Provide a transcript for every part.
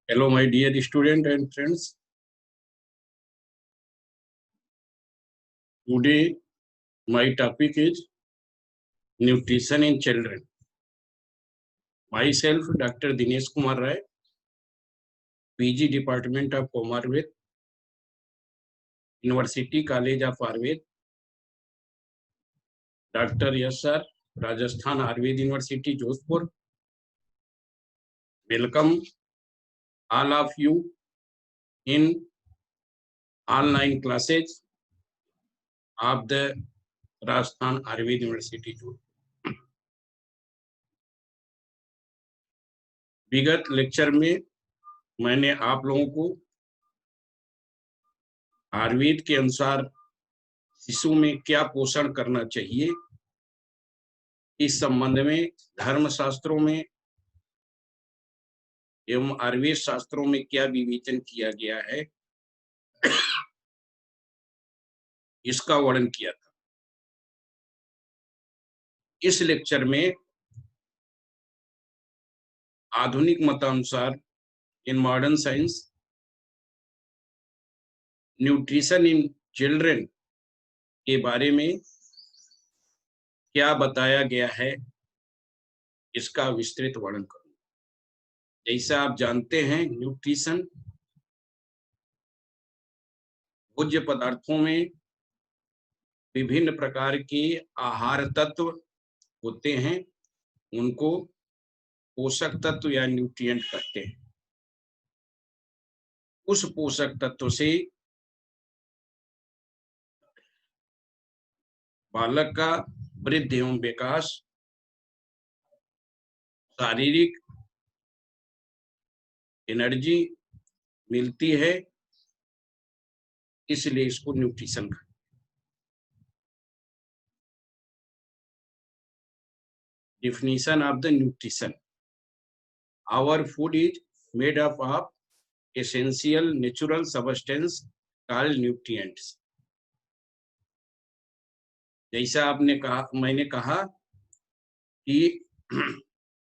Hello, my dear student and friends. Today, my topic is nutrition in children. Myself, Dr. Dinesh Kumar Rai, PG Department of Commerce, University College of Ayurveda, Dr. Yasar, Rajasthan Ayurveda University, Jodhpur. Welcome all of you in online classes of the Rajasthan Ayurveda University, Jodhpur. विगत lecture में मैंने आप लोगों को आयुर्वेद के अनुसार शिशु में क्या पोषण करना चाहिए इस संबंध में धर्म शास्त्रों में एवं आयुर्वेद शास्त्रों में क्या विवेचन किया गया है इसका वर्णन किया था। इस लेक्चर में आधुनिक मतानुसार in modern science nutrition in children के बारे में क्या बताया गया है इसका विस्तृत वर्णन करूंगा। जैसा आप जानते हैं, न्यूट्रिशन भोज्य पदार्थों में विभिन्न प्रकार के आहार तत्व होते हैं, उनको पोषक तत्व या न्यूट्रिएंट कहते हैं। उस पोषक तत्व से बालक का वृद्धि एवं विकास, शारीरिक एनर्जी मिलती है, इसलिए इसको न्यूट्रिशन कहते हैं। Definition of the nutrition: our food is made up of essential natural substance called nutrients. जैसा आपने कहा, मैंने कहा कि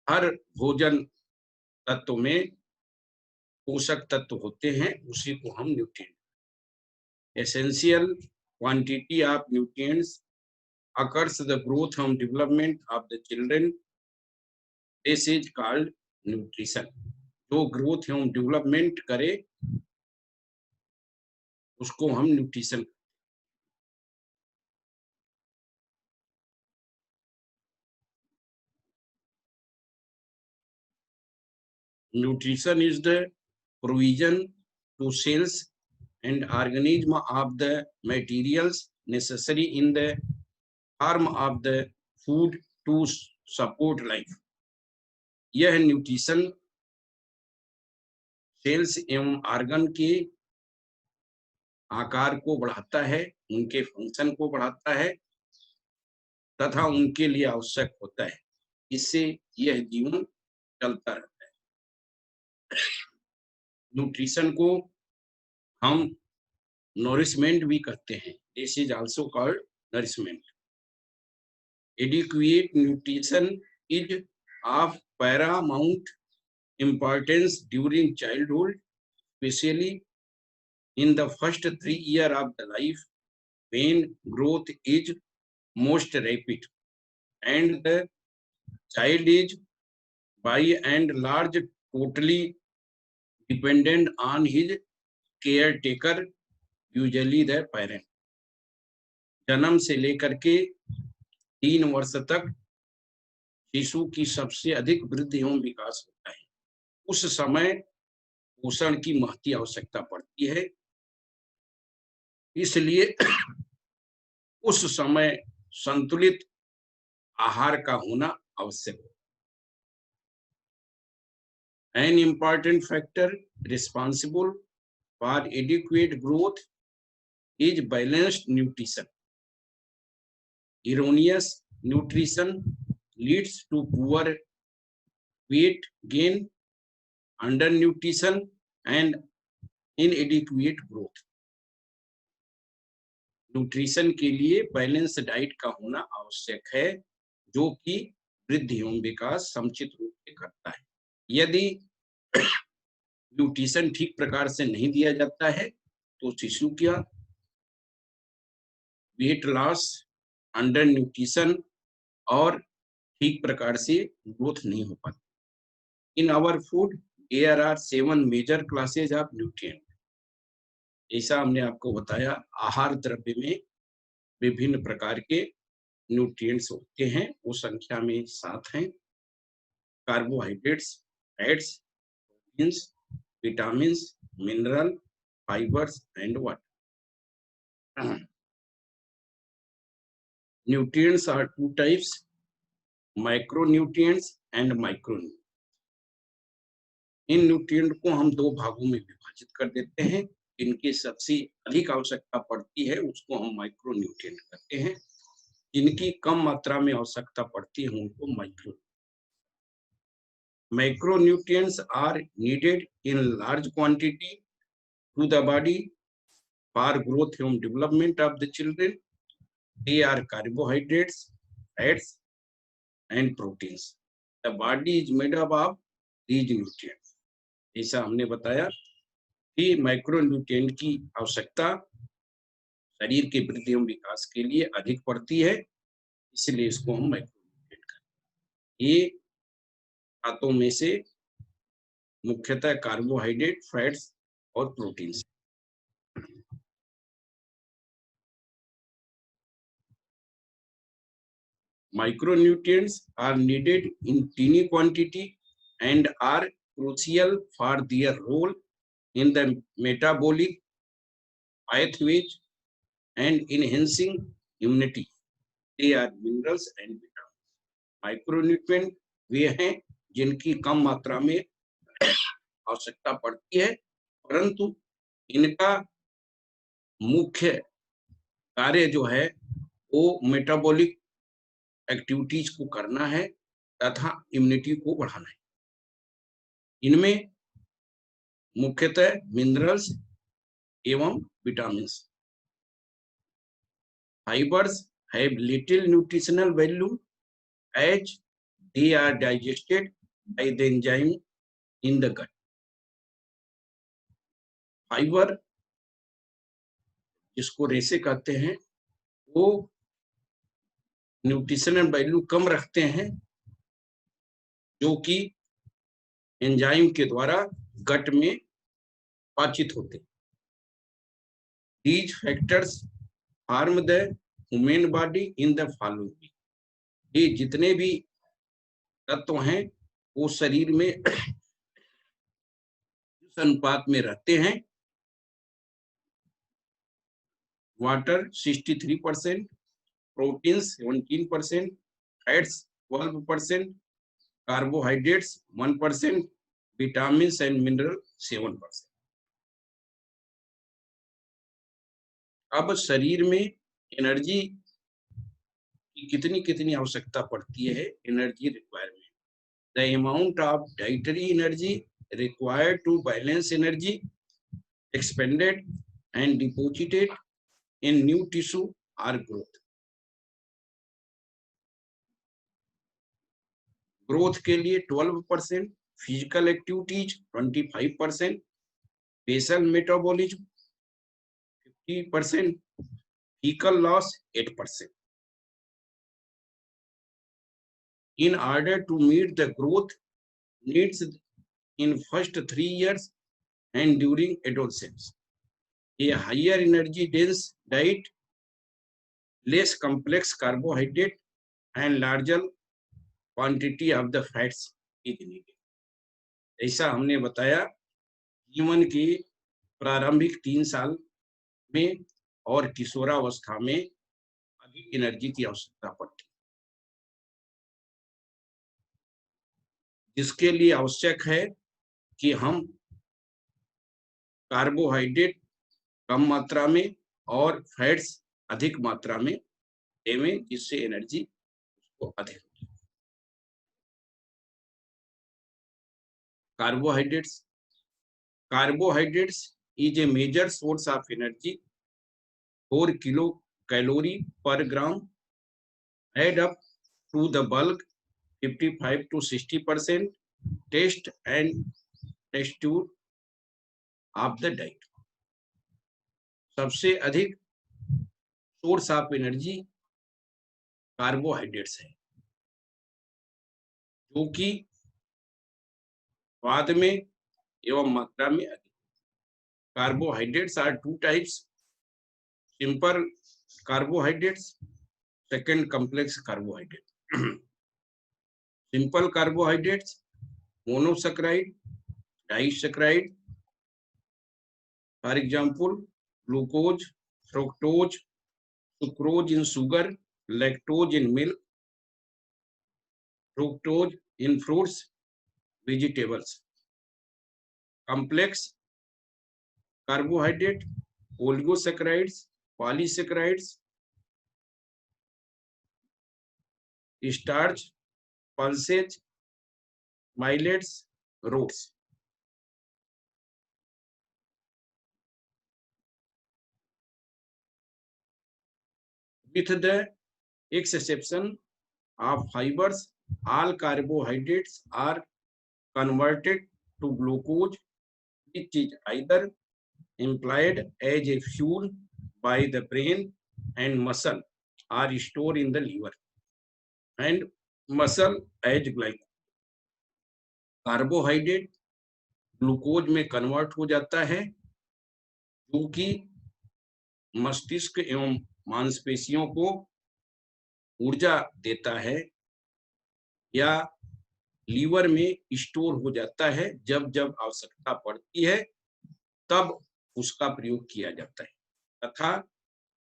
हर भोजन तत्व में पोषक तत्व होते हैं, उसी को हम nutrient. Essential quantity of nutrients occurs the growth and development of the children. This is called nutrition. जो ग्रोथ एवं डेवलपमेंट करे उसको हम nutrition. Nutrition is the provision to cells and organism of the materials necessary in the form of the food to support life. यह nutrition sales एवं organ के आकार को बढ़ाता है, उनके फंक्शन को बढ़ाता है तथा उनके लिए आवश्यक होता है। इससे यह जीवन चलता रहता है। न्यूट्रिशन को हम नरिशमेंट भी कहते हैं। This is also called nourishment. Adequate nutrition is of Paramount importance during childhood, especially in the first 3 years of the life when growth is most rapid and the child is by and large totally dependent on his caretaker, usually the parent. जन्म से लेकर के 3 वर्ष तक शिशु की सबसे अधिक वृद्धि एवं विकास होता है। उस समय पोषण की महती आवश्यकता पड़ती है, इसलिए उस समय संतुलित आहार का होना आवश्यक है। An important factor responsible for adequate growth is balanced nutrition. Erroneous nutrition leads to poor weight gain, undernutrition and inadequate growth. Nutrition के लिए बैलेंस डाइट का होना आवश्यक है, जो कि वृद्धि एवं विकास समुचित रूप से करता है। यदि न्यूट्रिशन ठीक प्रकार से नहीं दिया जाता है तो शिशु का वेट लॉस, अंडर न्यूट्रिशन और ठीक प्रकार से ग्रोथ नहीं हो पाती। In our food there are 7 major classes of nutrient. ऐसा हमने आपको बताया, आहार द्रव्य में विभिन्न प्रकार के न्यूट्रिएंट्स होते हैं, वो संख्या में 7 हैं। Carbohydrates, fats, proteins, vitamins, mineral, fibres and water. Nutrients are two types, macronutrients and micronutrients. In nutrient को हम दो भागों में विभाजित कर देते हैं। इनकी सबसे अधिक आवश्यकता पड़ती है उसको हम माइक्रो न्यूट्रिएंट कहते हैं, जिनकी कम मात्रा में आवश्यकता पड़ती है उनको micro. Macronutrients are needed in large quantity to the body for growth and development of the children. They are carbohydrates, fats and proteins. The body is made up of these nutrients. ऐसा हमने बताया कि micro nutrient की आवश्यकता शरीर के वृद्धि एवं विकास के लिए अधिक पड़ती है, इसलिए इसको हम माइक्रो न्यूट्रिएंट कहते हैं। ये खातों में से मुख्यतः कार्बोहाइड्रेट, फैट्स और proteins. Micronutrients are needed in teeny quantity and are crucial for their role in the metabolic pathways and enhancing immunity. They are minerals and vitamins. Micronutrient वे हैं जिनकी कम मात्रा में आवश्यकता पड़ती है, परंतु इनका मुख्य कार्य जो है वो मेटाबॉलिक एक्टिविटीज को करना है तथा इम्यूनिटी को बढ़ाना है। इनमें मुख्यतः मिनरल्स एवं vitamins. Fibres have little nutritional value as they are digested by the enzyme in the gut. Fibre जिसको रेशे कहते हैं वो न्यूट्रिशनल वैल्यू कम रखते हैं, जो कि एंजाइम के द्वारा गट में पाचित होते हैं। These factors form the human body in the following. ये जितने भी तत्व हैं वो शरीर में अनुपात में रहते हैं। Water 63%, proteins 17%, fats 12%, carbohydrates 1%, vitamins and mineral 7%। अब शरीर में एनर्जी की कितनी कितनी आवश्यकता पड़ती है, energy requirement. The amount of dietary energy required to balance energy expended and deposited in new tissue or growth. Growth के लिए 12%, physical activities 25%, basal metabolism 50%, fecal loss 8%. In order to meet the growth needs in first 3 years and during adolescence, a higher energy dense diet, less complex carbohydrate and larger quantity of the fats is needed. ऐसा हमने बताया जीवन की प्रारंभिक 3 साल में और किशोरावस्था में अधिक एनर्जी की आवश्यकता पड़ती है, जिसके लिए आवश्यक है कि हम कार्बोहाइड्रेट कम मात्रा में और फैट्स अधिक मात्रा में देवें, जिससे एनर्जी को अधिक होगी। Carbohydrates is a major source of energy. 4 kilocalorie per gram add up to the bulk 55 to 60%. Taste and texture of the diet. सबसे अधिक सोर्स ऑफ एनर्जी कार्बोहाइड्रेट्स है, जो कि स्वाद में एवं मात्रा में अधिक। Carbohydrates are two types, simple carbohydrates, second complex carbohydrate. Simple carbohydrates monosaccharide, disaccharide, for example glucose, fructose, sucrose in sugar, lactose in milk, fructose in fruits, vegetables. Complex carbohydrate oligosaccharides, polysaccharides, starch, pulses, millets, roots. With the exception of fibers, all carbohydrates are converted to glucose, which is either employed as a fuel by the brain and muscle, or stored in the liver and muscle as glycogen. Carbohydrate glucose में convert हो जाता है, जो कि मस्तिष्क एवं मांसपेशियों को ऊर्जा देता है, या लीवर में स्टोर हो जाता है। जब जब आवश्यकता पड़ती है तब उसका प्रयोग किया जाता है, तथा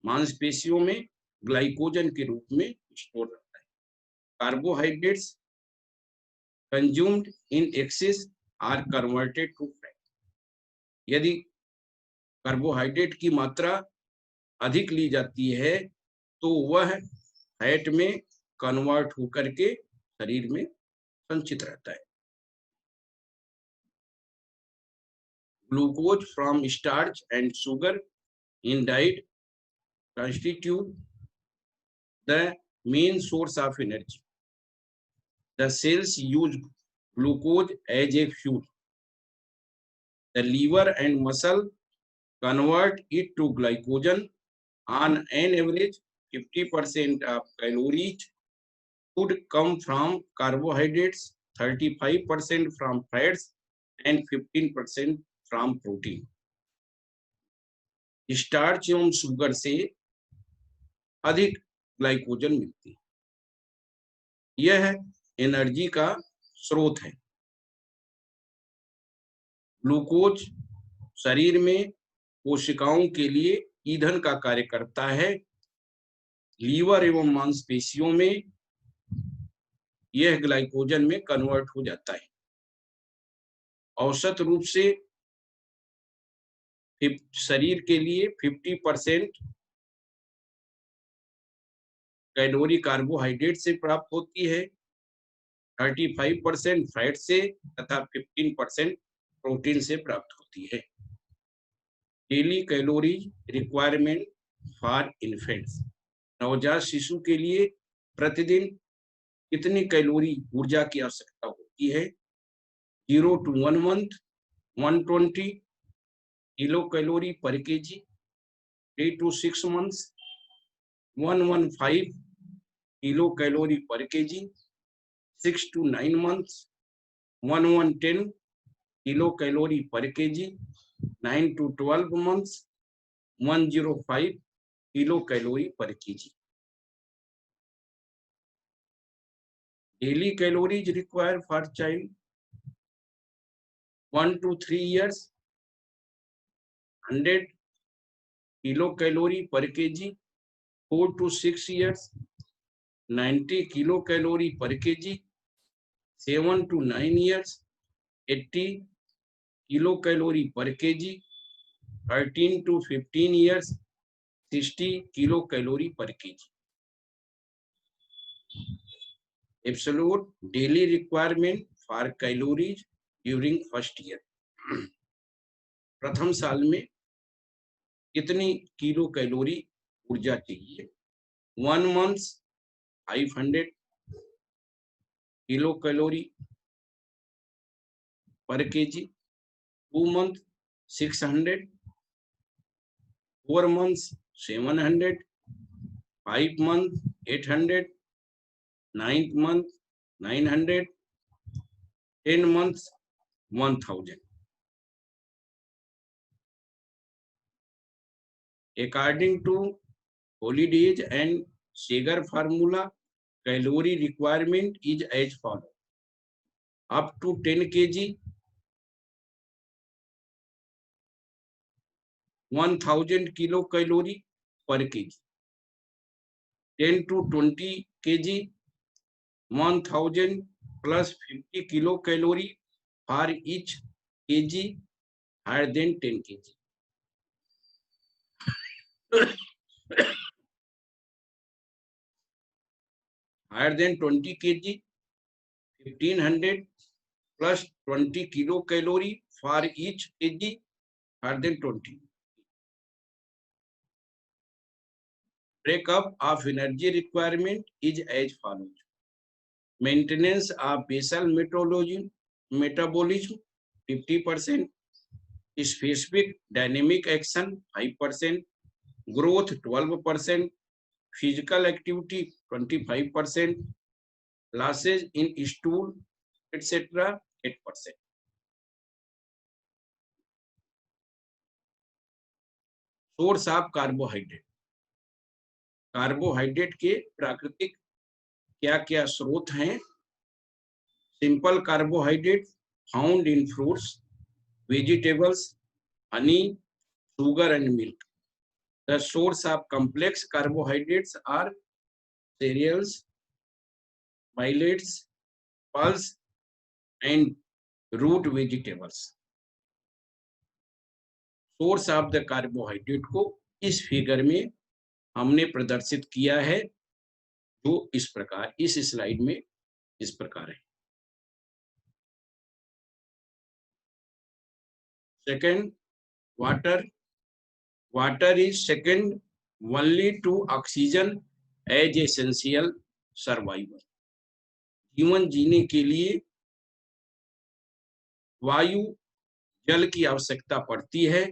मांसपेशियों में ग्लाइकोजन के रूप में स्टोर रहता है। Carbohydrates consumed in excess are converted to fat. यदि कार्बोहाइड्रेट की मात्रा अधिक ली जाती है तो वह फैट में कन्वर्ट होकर के शरीर में संचित रहता है। Glucose from starch and sugar in diet constitute the main source of energy. The cells use glucose as a fuel. The liver and muscle convert it to glycogen. On an average, 50% of calories would come from carbohydrates, 35% from fats, and 15% from protein. Starch एवं sugar से अधिक glycogen मिलती है। यह energy का स्रोत है। Glucose शरीर में कोशिकाओं के लिए ईंधन का कार्य करता है। लीवर एवं मांसपेशियों में यह ग्लाइकोजन में कन्वर्ट हो जाता है। औसत रूप से शरीर के लिए 50% कैलोरी कार्बोहाइड्रेट से प्राप्त होती है, 35% फैट से तथा 15% प्रोटीन से प्राप्त होती है। Daily calorie requirement for infants. नवजात शिशु के लिए प्रतिदिन कितनी कैलोरी ऊर्जा की आवश्यकता होती है? 0 to 1 month 120 kilo calorie per KG, 3 to 6 months 115 kilo calorie per KG, 6 to 9 months 1110 kilo calorie per KG, 9 to 12 months 105 kilo calorie per KG. Daily calories require for child 1 to 3 years 100 kilo calorie per KG, 4 to 6 years 90 kilo calorie per KG, 7 to 9 years 80 kilo calorie per KG, 13 to 15 years 60 kilo calorie per KG. Absolute daily requirement for calories during first year. प्रथम साल में कितनी kilo calorie ऊर्जा चाहिए? 1 month 500 kilo calorie per KG, 2 month 600, 4 months 700, 5 months 800, 9th month 900, 10 months 1000. According to Holidays and Sager formula, calorie requirement is as follows. Up to 10 kg, 1000 kilocalorie per kg. 10 to 20 kg, 1000 plus 50 kilocalorie for each kg higher than 10 kg. Higher than 20 kg, 1500 plus 20 kilocalorie for each kg higher than 20. Breakup of energy requirement is as follows. Maintenance of basal metabolism 50%, specific dynamic action 5%, growth 12%, physical activity 25%, losses in stool, etc. 8%. Source of carbohydrate. Carbohydrate के प्राकृतिक क्या क्या स्रोत हैं? Simple carbohydrate found in fruits, vegetables, Honey, sugar and milk. The source of complex carbohydrates are cereals, millets, pulse and root vegetables. Source of the carbohydrate को इस figure में हमने प्रदर्शित किया है, जो इस प्रकार इस स्लाइड में इस प्रकार है. Second, water. Water is second only to oxygen as essential survival. जीवन जीने के लिए वायु जल की आवश्यकता पड़ती है,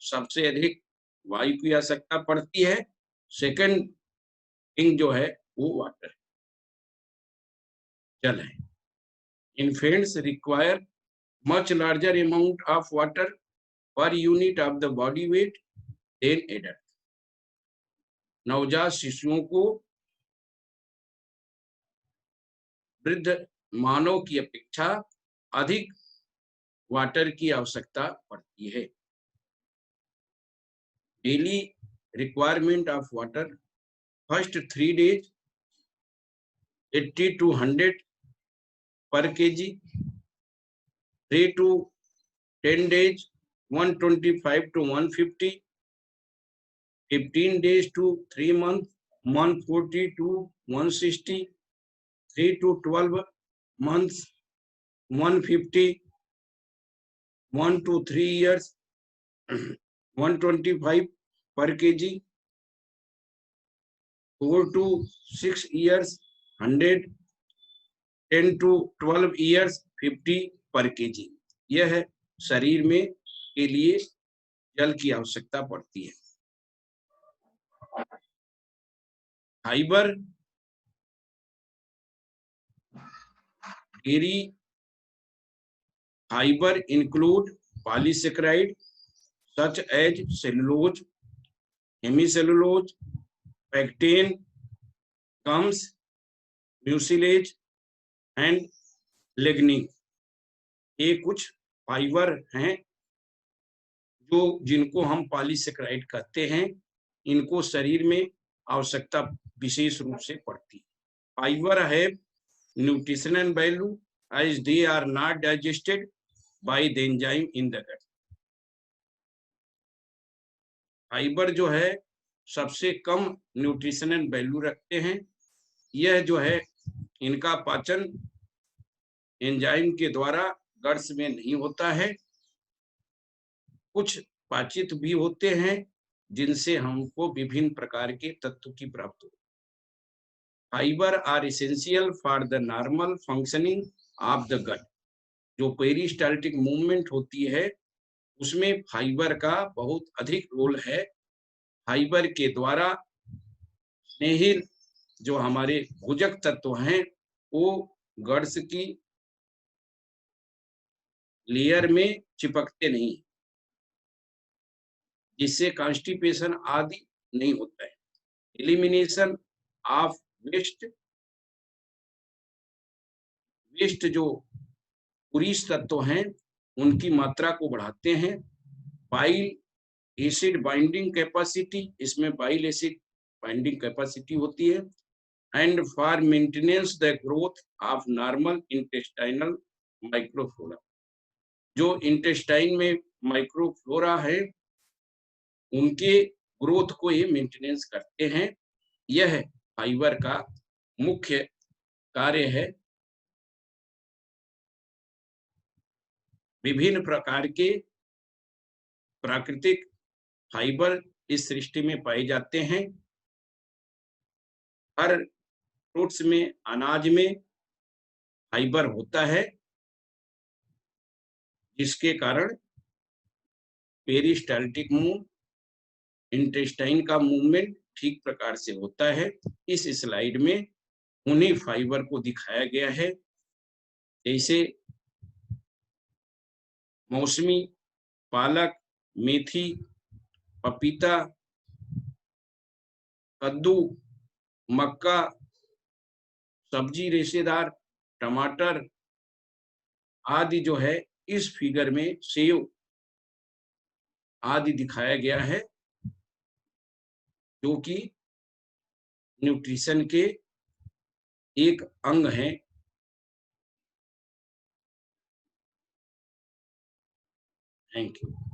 सबसे अधिक वायु की आवश्यकता पड़ती है. सेकंड थिंग जो है वो वाटर जल है. Infants require much larger amount of water per unit of the body weight than adult. नवजात शिशुओं को वृद्ध मानव की अपेक्षा अधिक वाटर की आवश्यकता पड़ती है. Daily requirement of water first 3 days 80 to 100 per kg, 3 to 10 days 125 to 150, 15 days to 3 months 140 to 160, 3 to 12 months 150, 1 to 3 years 125 per kg, 4 to 6 years 100, 10 to 12 years 50 per kg. यह शरीर में के लिए जल की आवश्यकता पड़ती है. Fibre, dairy fibre include polysaccharide such as cellulose, hemicellulose, pectin, gums, mucilage and lignin. ये कुछ फाइबर हैं जो जिनको हम पॉलीसेकेराइड कहते हैं. इनको शरीर में आवश्यकता विशेष रूप से पड़ती है. फाइबर है nutritional value as they are not digested by the enzyme in the gut. Fibre जो है सबसे कम न्यूट्रिशनल वैल्यू रखते हैं. यह जो है इनका पाचन एंजाइम के द्वारा गट्स में नहीं होता है. कुछ पाचित भी होते हैं जिनसे हमको विभिन्न प्रकार के तत्व की प्राप्ति होती है. Fibre are essential for the normal functioning of the gut. जो पेरिस्टाल्टिक मूवमेंट होती है उसमें फाइबर का बहुत अधिक रोल है। फाइबर के द्वारा स्नेहिल जो हमारे भोजक तत्व हैं वो गर्ड्स की लेयर में चिपकते नहीं, जिससे कॉन्स्टिपेशन आदि नहीं होता है। एलिमिनेशन ऑफ वेस्ट, वेस्ट जो पुरीस तत्व हैं उनकी मात्रा को बढ़ाते हैं। बाइल एसिड बाइंडिंग कैपेसिटी, इसमें बाइल एसिड बाइंडिंग कैपेसिटी होती है। And for maintenance the growth of normal intestinal microflora, जो इंटेस्टाइन में माइक्रोफ्लोरा है उनके ग्रोथ को ये मेंटेनेंस करते हैं। यह फाइबर का मुख्य कार्य है। विभिन्न प्रकार के प्राकृतिक फाइबर इस सृष्टि में पाए जाते हैं। हर फ्रूट्स में, अनाज में फाइबर होता है, जिसके कारण पेरिस्टाल्टिक मूव, इंटेस्टाइन का मूवमेंट ठीक प्रकार से होता है। इस स्लाइड में उन्हीं फाइबर को दिखाया गया है, जैसे मौसमी, पालक, मेथी, पपीता, कद्दू, मक्का, सब्जी रेशेदार, टमाटर आदि जो है इस फिगर में सेव आदि दिखाया गया है, जो कि न्यूट्रिशन के एक अंग हैं। Thank you.